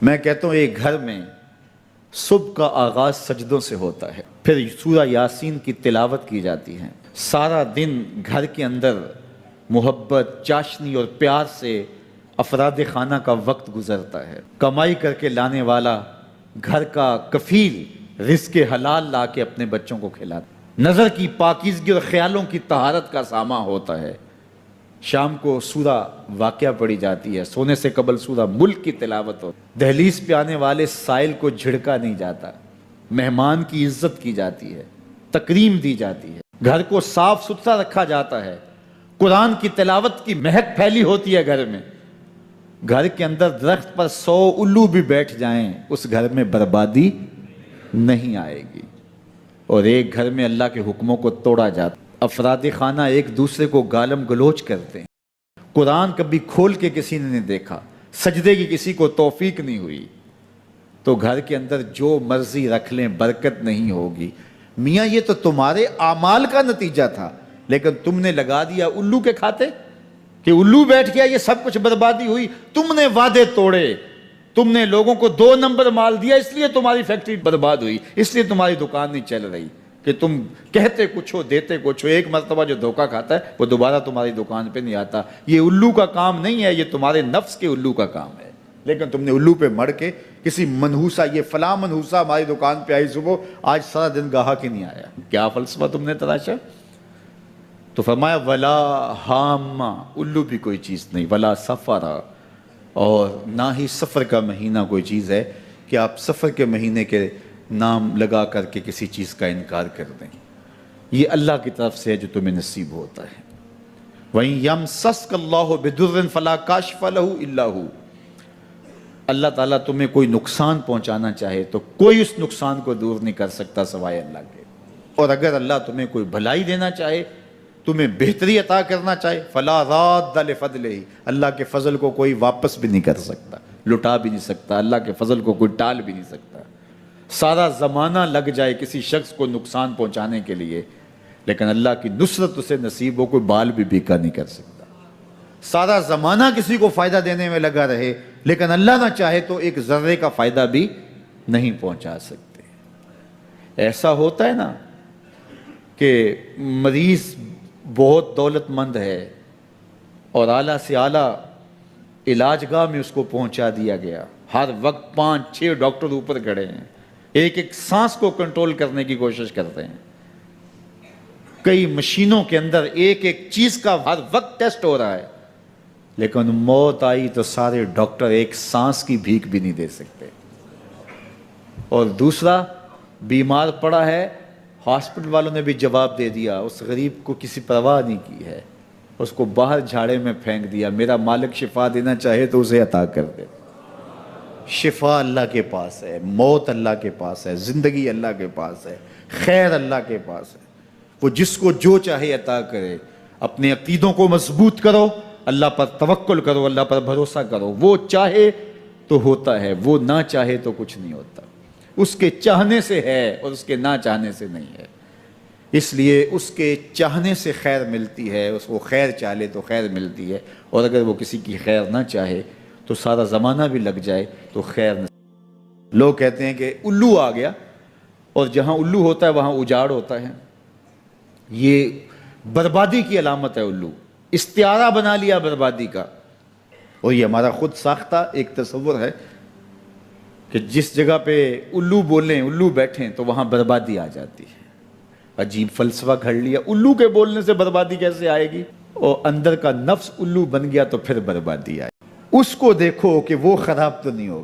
میں کہتا ہوں ایک گھر میں صبح کا آغاز سجدوں سے ہوتا ہے، پھر سورہ یاسین کی تلاوت کی جاتی ہے، سارا دن گھر کے اندر محبت، چاشنی اور پیار سے افراد خانہ کا وقت گزرتا ہے، کمائی کر کے لانے والا گھر کا کفیل رزق حلال لا کے اپنے بچوں کو کھلاتا ہے، نظر کی پاکیزگی اور خیالوں کی طہارت کا سامان ہوتا ہے، شام کو سورہ واقعہ پڑھی جاتی ہے، سونے سے قبل سورہ ملک کی تلاوت ہو، دہلیز پہ آنے والے سائل کو جھڑکا نہیں جاتا، مہمان کی عزت کی جاتی ہے، تکریم دی جاتی ہے، گھر کو صاف ستھرا رکھا جاتا ہے، قرآن کی تلاوت کی مہک پھیلی ہوتی ہے گھر میں، گھر کے اندر درخت پر 100 الو بھی بیٹھ جائیں اس گھر میں بربادی نہیں آئے گی، اور ایک گھر میں اللہ کے حکموں کو توڑا جاتا ہے، افراد خانہ ایک دوسرے کو گالم گلوچ کرتے ہیں، قرآن کبھی کھول کے کسی نے نہیں دیکھا، سجدے کی کسی کو توفیق نہیں ہوئی، تو گھر کے اندر جو مرضی رکھ لیں برکت نہیں ہوگی۔ میاں یہ تو تمہارے اعمال کا نتیجہ تھا، لیکن تم نے لگا دیا الو کے کھاتے کہ الو بیٹھ گیا، یہ سب کچھ بربادی ہوئی، تم نے وعدے توڑے، تم نے لوگوں کو 2 نمبر مال دیا، اس لیے تمہاری فیکٹری برباد ہوئی، اس لیے تمہاری دکان نہیں چل رہی، کہ تم کہتے کچھ ہو دیتے کچھ ہو، ایک مرتبہ جو دھوکہ کھاتا ہے وہ دوبارہ تمہاری دکان پہ نہیں آتا۔ یہ الو کا کام نہیں ہے، یہ تمہارے نفس کے الو کا کام ہے، لیکن تم نے الو پہ مڑ کے کسی منحوسہ، یہ فلاں منحوسہ ہماری دکان پہ آئی صبح، آج سارا دن گاہک ہی نہیں آیا، کیا فلسفہ تم نے تراشا؟ تو فرمایا ولا حامہ، الو بھی کوئی چیز نہیں، ولا سفرہ، اور نہ ہی سفر کا مہینہ کوئی چیز ہے کہ آپ سفر کے مہینے کے نام لگا کر کے کسی چیز کا انکار کر دیں، یہ اللہ کی طرف سے ہے جو تمہیں نصیب ہوتا ہے۔ وَإِن يَمْسَسْكَ اللَّهُ بِضُرٍّ فَلَا كَاشِفَ لَهُ إِلَّا هُوَ، اللہ تعالیٰ تمہیں کوئی نقصان پہنچانا چاہے تو کوئی اس نقصان کو دور نہیں کر سکتا سوائے اللہ کے، اور اگر اللہ تمہیں کوئی بھلائی دینا چاہے، تمہیں بہتری عطا کرنا چاہے، فَلَا رَادَّ لِفَضْلِهِ، اللہ کے فضل کو کوئی واپس بھی نہیں کر سکتا، لٹا بھی نہیں سکتا، اللہ کے فضل کو کوئی ٹال بھی نہیں سکتا۔ سارا زمانہ لگ جائے کسی شخص کو نقصان پہنچانے کے لیے، لیکن اللہ کی نصرت اسے نصیب ہو، کوئی بال بھی بیکا نہیں کر سکتا۔ سارا زمانہ کسی کو فائدہ دینے میں لگا رہے، لیکن اللہ نہ چاہے تو ایک ذرے کا فائدہ بھی نہیں پہنچا سکتے۔ ایسا ہوتا ہے نا کہ مریض بہت دولت مند ہے اور اعلیٰ سے اعلیٰ علاج گاہ میں اس کو پہنچا دیا گیا، ہر وقت 5-6 ڈاکٹر اوپر کھڑے ہیں، ایک ایک سانس کو کنٹرول کرنے کی کوشش کرتے ہیں، کئی مشینوں کے اندر ایک ایک چیز کا ہر وقت ٹیسٹ ہو رہا ہے، لیکن موت آئی تو سارے ڈاکٹر ایک سانس کی بھیک بھی نہیں دے سکتے۔ اور دوسرا بیمار پڑا ہے، ہاسپٹل والوں نے بھی جواب دے دیا، اس غریب کو کسی پرواہ نہیں کی ہے، اس کو باہر جھاڑے میں پھینک دیا، میرا مالک شفا دینا چاہے تو اسے عطا کر دے۔ شفا اللہ کے پاس ہے، موت اللہ کے پاس ہے، زندگی اللہ کے پاس ہے، خیر اللہ کے پاس ہے، وہ جس کو جو چاہے عطا کرے۔ اپنے عقیدوں کو مضبوط کرو، اللہ پر توکل کرو، اللہ پر بھروسہ کرو، وہ چاہے تو ہوتا ہے، وہ نہ چاہے تو کچھ نہیں ہوتا، اس کے چاہنے سے ہے اور اس کے نہ چاہنے سے نہیں ہے، اس لیے اس کے چاہنے سے خیر ملتی ہے، اس کو خیر چاہے تو خیر ملتی ہے، اور اگر وہ کسی کی خیر نہ چاہے تو سارا زمانہ بھی لگ جائے تو خیر نہ۔ لوگ کہتے ہیں کہ الو آ گیا، اور جہاں الو ہوتا ہے وہاں اجاڑ ہوتا ہے، یہ بربادی کی علامت ہے۔ الو استعارہ بنا لیا بربادی کا، اور یہ ہمارا خود ساختہ ایک تصور ہے کہ جس جگہ پہ الو بولیں، الو بیٹھیں تو وہاں بربادی آ جاتی ہے۔ عجیب فلسفہ گھڑ لیا، الو کے بولنے سے بربادی کیسے آئے گی؟ اور اندر کا نفس الو بن گیا تو پھر بربادی آئے۔ اس کو دیکھو کہ وہ خراب تو نہیں ہوگا۔